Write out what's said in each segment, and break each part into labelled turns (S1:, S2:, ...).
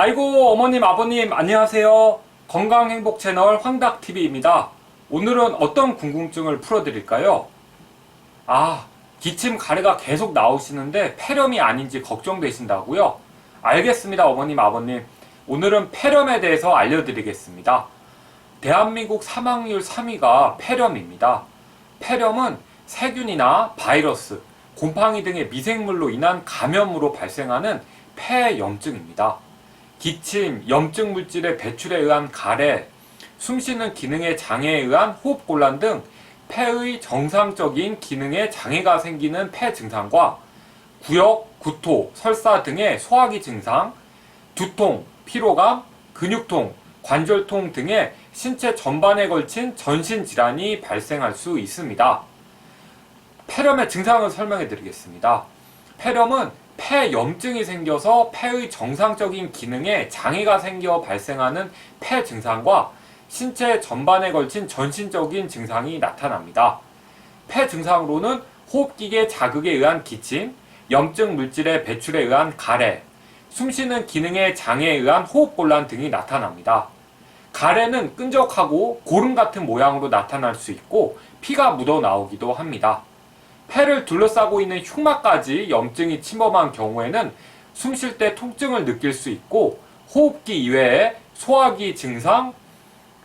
S1: 아이고 어머님 아버님 안녕하세요. 건강행복 채널 황닭TV입니다. 오늘은 어떤 궁금증을 풀어드릴까요? 기침 가래가 계속 나오시는데 폐렴이 아닌지 걱정되신다고요? 알겠습니다 어머님 아버님. 오늘은 폐렴에 대해서 알려드리겠습니다. 대한민국 사망률 3위가 폐렴입니다. 폐렴은 세균이나 바이러스, 곰팡이 등의 미생물로 인한 감염으로 발생하는 폐염증입니다. 기침, 염증 물질의 배출에 의한 가래, 숨쉬는 기능의 장애에 의한 호흡곤란 등 폐의 정상적인 기능에 장애가 생기는 폐 증상과 구역, 구토, 설사 등의 소화기 증상, 두통, 피로감, 근육통, 관절통 등의 신체 전반에 걸친 전신 질환이 발생할 수 있습니다. 폐렴의 증상을 설명해 드리겠습니다. 폐렴은 폐염증이 생겨서 폐의 정상적인 기능에 장애가 생겨 발생하는 폐 증상과 신체 전반에 걸친 전신적인 증상이 나타납니다. 폐 증상으로는 호흡기계 자극에 의한 기침, 염증 물질의 배출에 의한 가래, 숨쉬는 기능의 장애에 의한 호흡곤란 등이 나타납니다. 가래는 끈적하고 고름 같은 모양으로 나타날 수 있고 피가 묻어 나오기도 합니다. 폐를 둘러싸고 있는 흉막까지 염증이 침범한 경우에는 숨 쉴 때 통증을 느낄 수 있고 호흡기 이외에 소화기 증상,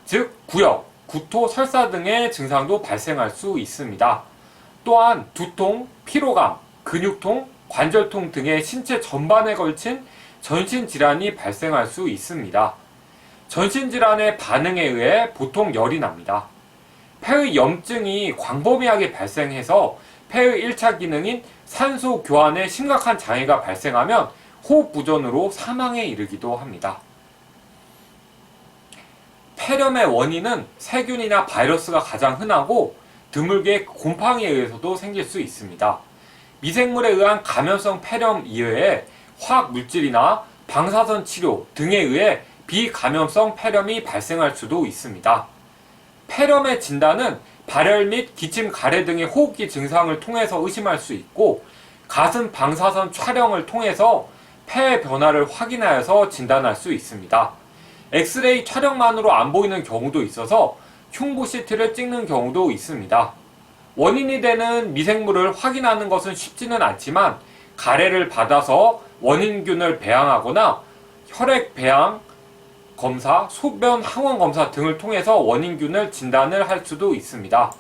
S1: 즉 구역, 구토, 설사 등의 증상도 발생할 수 있습니다. 또한 두통, 피로감, 근육통, 관절통 등의 신체 전반에 걸친 전신질환이 발생할 수 있습니다. 전신질환의 반응에 의해 보통 열이 납니다. 폐의 염증이 광범위하게 발생해서 폐의 1차 기능인 산소 교환에 심각한 장애가 발생하면 호흡부전으로 사망에 이르기도 합니다. 폐렴의 원인은 세균이나 바이러스가 가장 흔하고 드물게 곰팡이에 의해서도 생길 수 있습니다. 미생물에 의한 감염성 폐렴 이외에 화학 물질이나 방사선 치료 등에 의해 비감염성 폐렴이 발생할 수도 있습니다. 폐렴의 진단은 발열 및 기침 가래 등의 호흡기 증상을 통해서 의심할 수 있고 가슴 방사선 촬영을 통해서 폐 변화를 확인하여서 진단할 수 있습니다. 엑스레이 촬영만으로 안 보이는 경우도 있어서 흉부 CT를 찍는 경우도 있습니다. 원인이 되는 미생물을 확인하는 것은 쉽지는 않지만 가래를 받아서 원인균을 배양하거나 혈액 배양 검사, 소변 항원 검사 등을 통해서 원인균을 진단을 할 수도 있습니다.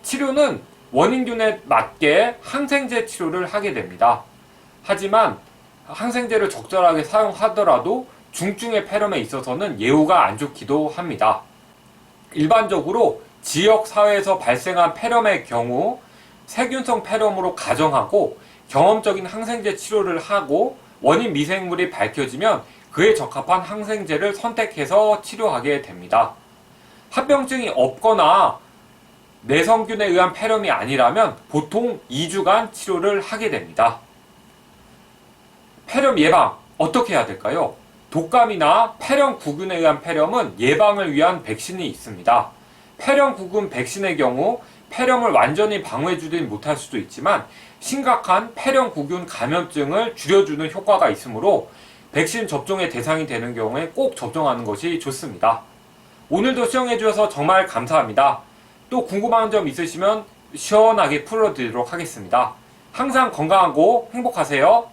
S1: 치료는 원인균에 맞게 항생제 치료를 하게 됩니다. 하지만 항생제를 적절하게 사용하더라도 중증의 폐렴에 있어서는 예후가 안 좋기도 합니다. 일반적으로 지역사회에서 발생한 폐렴의 경우 세균성 폐렴으로 가정하고 경험적인 항생제 치료를 하고 원인 미생물이 밝혀지면 그에 적합한 항생제를 선택해서 치료하게 됩니다. 합병증이 없거나 내성균에 의한 폐렴이 아니라면 보통 2주간 치료를 하게 됩니다. 폐렴 예방 어떻게 해야 될까요? 독감이나 폐렴구균에 의한 폐렴은 예방을 위한 백신이 있습니다. 폐렴구균 백신의 경우 폐렴을 완전히 방어해주진 못할 수도 있지만 심각한 폐렴구균 감염증을 줄여주는 효과가 있으므로 백신 접종의 대상이 되는 경우에 꼭 접종하는 것이 좋습니다. 오늘도 시청해주셔서 정말 감사합니다. 또 궁금한 점 있으시면 시원하게 풀어드리도록 하겠습니다. 항상 건강하고 행복하세요.